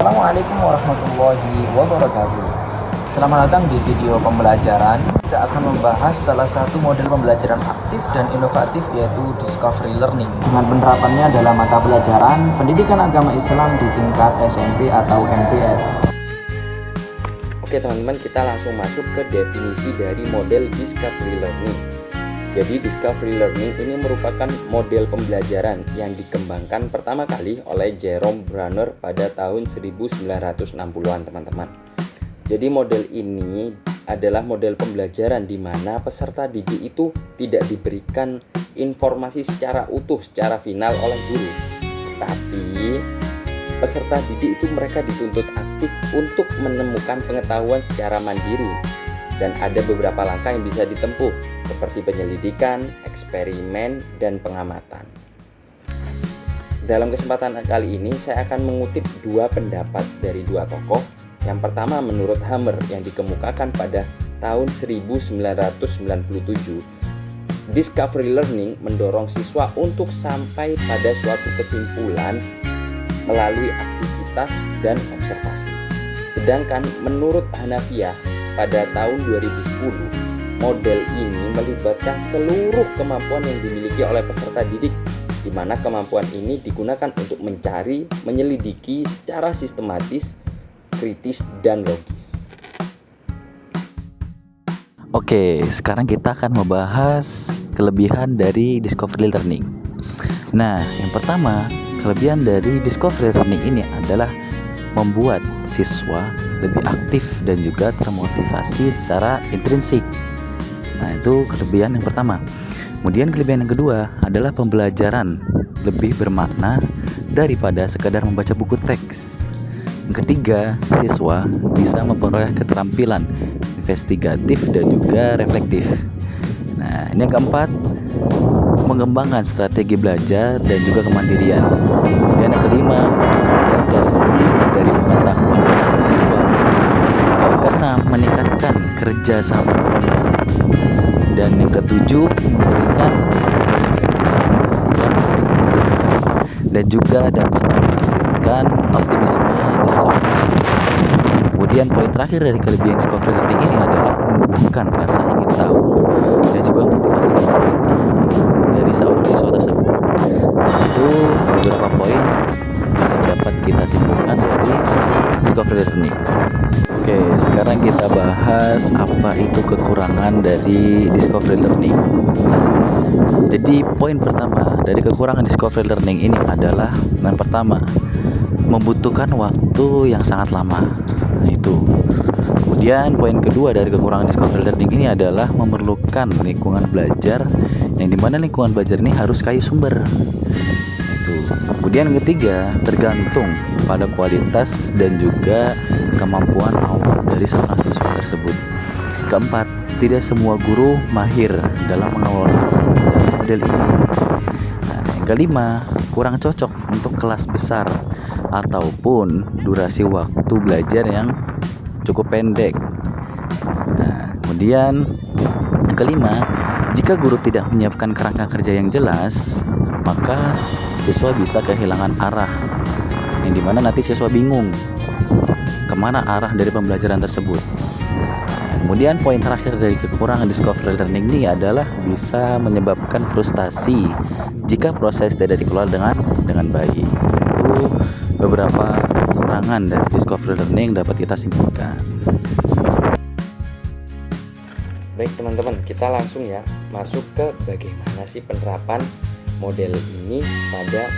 Assalamualaikum warahmatullahi wabarakatuh. Selamat datang di video pembelajaran. Kita akan membahas salah satu model pembelajaran aktif dan inovatif, yaitu Discovery Learning. Dengan penerapannya dalam mata pelajaran Pendidikan Agama Islam di tingkat SMP atau MTS. Oke teman-teman, kita langsung masuk ke definisi dari model Discovery Learning. Jadi Discovery Learning ini merupakan model pembelajaran yang dikembangkan pertama kali oleh Jerome Bruner pada tahun 1960-an teman-teman. Jadi model ini adalah model pembelajaran di mana peserta didik itu tidak diberikan informasi secara utuh, secara final oleh guru. Tapi peserta didik itu mereka dituntut aktif untuk menemukan pengetahuan secara mandiri. Dan ada beberapa langkah yang bisa ditempuh, seperti penyelidikan, eksperimen, dan pengamatan. Dalam kesempatan kali ini, saya akan mengutip dua pendapat dari dua tokoh. Yang pertama menurut Hammer yang dikemukakan pada tahun 1997. Discovery Learning mendorong siswa untuk sampai pada suatu kesimpulan melalui aktivitas dan observasi. Sedangkan menurut Hanafiah, pada tahun 2010, model ini melibatkan seluruh kemampuan yang dimiliki oleh peserta didik, di mana kemampuan ini digunakan untuk mencari, menyelidiki secara sistematis, kritis, dan logis. Oke, sekarang kita akan membahas kelebihan dari Discovery Learning. Nah, yang pertama, kelebihan dari Discovery Learning ini adalah membuat siswa lebih aktif dan juga termotivasi secara intrinsik. Nah, itu kelebihan yang pertama. Kemudian kelebihan yang kedua adalah pembelajaran lebih bermakna daripada sekadar membaca buku teks. Yang ketiga, siswa bisa memperoleh keterampilan investigatif dan juga reflektif. Nah, ini yang keempat, mengembangkan strategi belajar dan juga kemandirian. Kemudian yang kelima, belajar dari pengetahuan siswa. Yang keenam, meningkatkan kerja sama kelompok. Dan yang ketujuh, memberikan dan juga dapat memberikan optimisme dan semangat. Kemudian poin terakhir dari kelebihan Discovery Learning ini adalah menumbuhkan rasa ingin tahu dan juga motivasi yang tinggi dari seorang siswa tersebut. Itu beberapa poin yang dapat kita simpulkan dari Discovery Learning. Oke, sekarang kita bahas apa itu kekurangan dari Discovery Learning. Jadi poin pertama dari kekurangan Discovery Learning ini adalah yang pertama, membutuhkan waktu yang sangat lama. Nah, itu. Kemudian poin kedua dari kekurangan Discovery Learning ini adalah memerlukan lingkungan belajar yang dimana lingkungan belajar ini harus kaya sumber. Itu. Kemudian yang ketiga, tergantung pada kualitas dan juga kemampuan awal dari seorang siswa tersebut. Keempat, tidak semua guru mahir dalam mengelola model ini. Nah, yang kelima, kurang cocok untuk kelas besar ataupun durasi waktu belajar yang cukup pendek. Nah, kemudian yang kelima, jika guru tidak menyiapkan kerangka kerja yang jelas, maka siswa bisa kehilangan arah, yang dimana nanti siswa bingung kemana arah dari pembelajaran tersebut. Nah, kemudian poin terakhir dari kekurangan Discovery Learning ini adalah bisa menyebabkan frustasi jika proses tidak dikelola dengan baik. Itu beberapa kekurangan dari Discovery Learning dapat kita simpulkan. Baik teman-teman, kita langsung ya masuk ke bagaimana sih penerapan model ini pada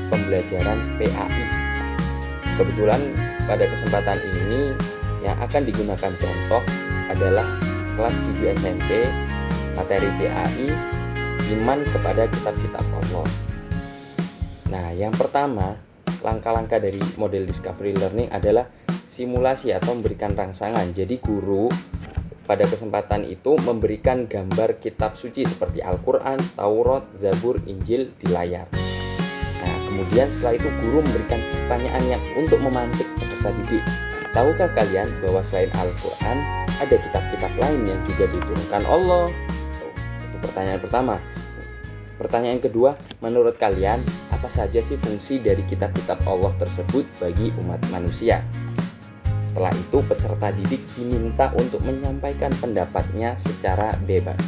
pembelajaran PAI. Kebetulan pada kesempatan ini yang akan digunakan contoh adalah kelas 7 SMP, materi PAI, iman kepada kitab-kitab Allah. Nah, yang pertama, langkah-langkah dari model Discovery Learning adalah simulasi atau memberikan rangsangan. Jadi guru pada kesempatan itu memberikan gambar kitab suci seperti Al-Quran, Taurat, Zabur, Injil di layar. Nah, kemudian setelah itu guru memberikan pertanyaan yang untuk memantik peserta didik. Tahukah kalian bahwa selain Al-Quran ada kitab-kitab lain yang juga diturunkan Allah? Itu pertanyaan pertama. pertanyaan kedua, menurut kalian apa saja sih fungsi dari kitab-kitab Allah tersebut bagi umat manusia? Setelah itu peserta didik diminta untuk menyampaikan pendapatnya secara bebas.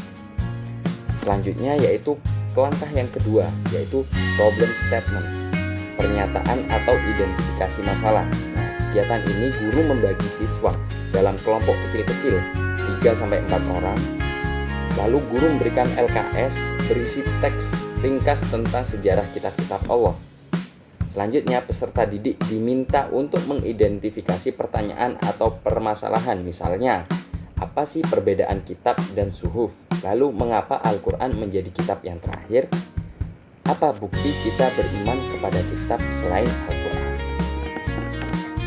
Selanjutnya yaitu langkah yang kedua, yaitu problem statement, pernyataan atau identifikasi masalah. Nah, kegiatan ini guru membagi siswa dalam kelompok kecil-kecil 3-4 orang. Lalu guru memberikan LKS berisi teks ringkas tentang sejarah kitab-kitab Allah. Selanjutnya peserta didik diminta untuk mengidentifikasi pertanyaan atau permasalahan. Misalnya, apa sih perbedaan kitab dan suhuf? Lalu mengapa Al-Quran menjadi kitab yang terakhir? Apa bukti kita beriman kepada kitab selain Al-Quran?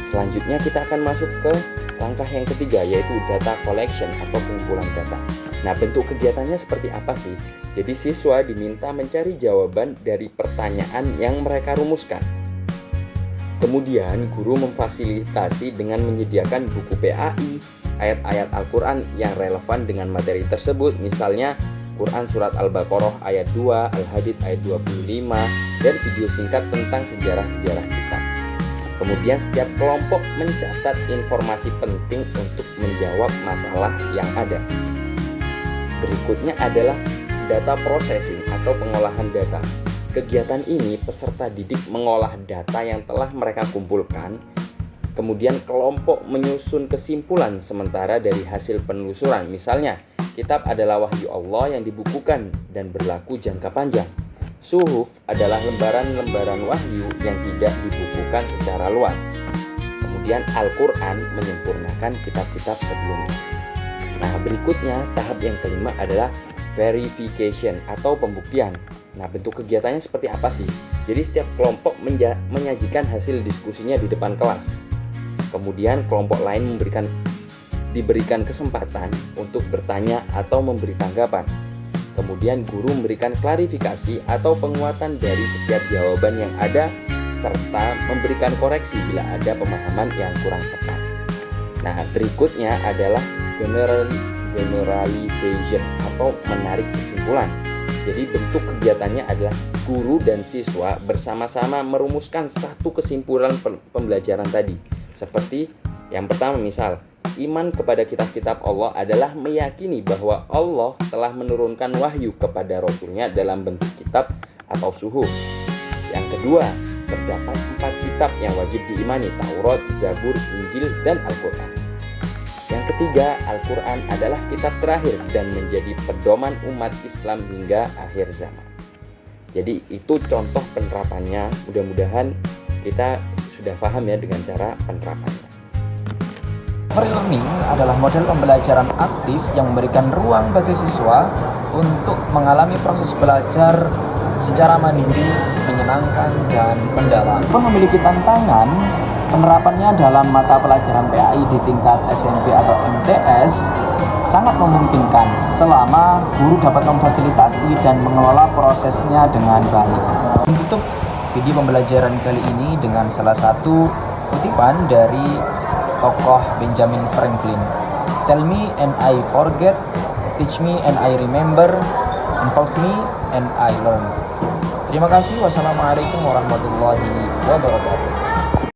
Selanjutnya kita akan masuk ke langkah yang ketiga, yaitu data collection atau pengumpulan data. Nah, bentuk kegiatannya seperti apa sih? Jadi siswa diminta mencari jawaban dari pertanyaan yang mereka rumuskan. Kemudian guru memfasilitasi dengan menyediakan buku PAI, ayat-ayat Al-Quran yang relevan dengan materi tersebut. Misalnya Quran Surat Al-Baqarah ayat 2, Al-Hadid ayat 25, dan video singkat tentang sejarah-sejarah kitab. Kemudian setiap kelompok mencatat informasi penting untuk menjawab masalah yang ada. Berikutnya adalah data processing atau pengolahan data. Kegiatan ini peserta didik mengolah data yang telah mereka kumpulkan. Kemudian kelompok menyusun kesimpulan sementara dari hasil penelusuran. Misalnya, kitab adalah wahyu Allah yang dibukukan dan berlaku jangka panjang. Suhuf adalah lembaran-lembaran wahyu yang tidak dibukukan secara luas. Kemudian Al-Quran menyempurnakan kitab-kitab sebelumnya. Nah, berikutnya tahap yang kelima adalah verification atau pembuktian. Nah, bentuk kegiatannya seperti apa sih? Jadi setiap kelompok menyajikan hasil diskusinya di depan kelas. Kemudian kelompok lain diberikan kesempatan untuk bertanya atau memberi tanggapan. Kemudian guru memberikan klarifikasi atau penguatan dari setiap jawaban yang ada, serta memberikan koreksi bila ada pemahaman yang kurang tepat. Nah, berikutnya adalah generalization atau menarik kesimpulan. Jadi bentuk kegiatannya adalah guru dan siswa bersama-sama merumuskan satu kesimpulan pembelajaran tadi. Seperti yang pertama, misal iman kepada kitab-kitab Allah adalah meyakini bahwa Allah telah menurunkan wahyu kepada Rasulnya dalam bentuk kitab atau suhuf. Yang kedua, terdapat 4 kitab yang wajib diimani, Taurat, Zabur, Injil, dan Al-Quran. Yang ketiga, Al-Quran adalah kitab terakhir dan menjadi pedoman umat Islam hingga akhir zaman. Jadi itu contoh penerapannya. Mudah-mudahan kita sudah paham ya dengan cara penerapannya. Free learning adalah model pembelajaran aktif yang memberikan ruang bagi siswa untuk mengalami proses belajar secara mandiri, menyenangkan, dan mendalam. Memiliki tantangan, penerapannya dalam mata pelajaran PAI di tingkat SMP atau MTS sangat memungkinkan selama guru dapat memfasilitasi dan mengelola prosesnya dengan baik. Menutup video pembelajaran kali ini dengan salah satu kutipan dari tokoh Benjamin Franklin. Tell me and I forget, teach me and I remember, involve me and I learn. Terima kasih. Wassalamualaikum warahmatullahi wabarakatuh.